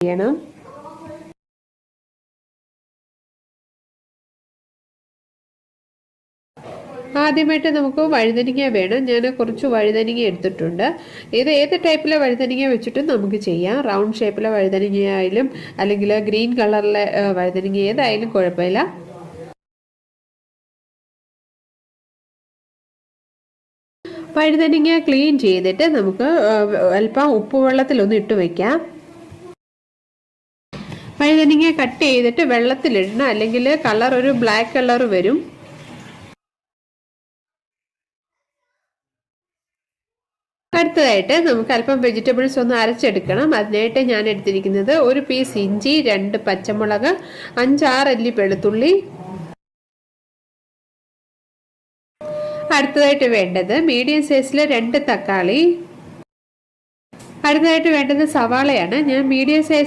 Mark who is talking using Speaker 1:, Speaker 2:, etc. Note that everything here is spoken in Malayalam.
Speaker 1: ചെയ്യണം. ആദ്യമായിട്ട് നമുക്ക് വഴുതനങ്ങ വേണം. ഞാൻ കുറച്ച് വഴുതനങ്ങ എടുത്തിട്ടുണ്ട്. ഇത് ഏത് ടൈപ്പിലെ വഴുതനങ്ങ വെച്ചിട്ടും നമുക്ക് ചെയ്യാം. റൗണ്ട് ഷേപ്പിലെ വഴുതനങ്ങ ആയാലും അല്ലെങ്കിൽ ഗ്രീൻ കളറിലെ വഴുതനങ്ങ ഏതായാലും കുഴപ്പമില്ല. വഴുതനങ്ങ ക്ലീൻ ചെയ്തിട്ട് നമുക്ക് അല്പം ഉപ്പുവെള്ളത്തിലൊന്ന് ഇട്ട് വയ്ക്കാം. വഴുതനങ്ങ കട്ട് ചെയ്തിട്ട് വെള്ളത്തിലിടണം, അല്ലെങ്കിൽ കളർ ഒരു ബ്ലാക്ക് കളർ വരും. അടുത്തതായിട്ട് നമുക്ക് അല്പം വെജിറ്റബിൾസ് ഒന്ന് അരച്ചെടുക്കണം. അതിനായിട്ട് ഞാൻ എടുത്തിരിക്കുന്നത് ഒരു പീസ് ഇഞ്ചി, 2 പച്ചമുളക്, 5-6 അല്ലി വെളുത്തുള്ളി. അടുത്തതായിട്ട് വേണ്ടത് മീഡിയം സൈസിൽ 2 തക്കാളി. അടുത്തതായിട്ട് വേണ്ടത് സവാളയാണ്. ഞാൻ മീഡിയം സൈസ്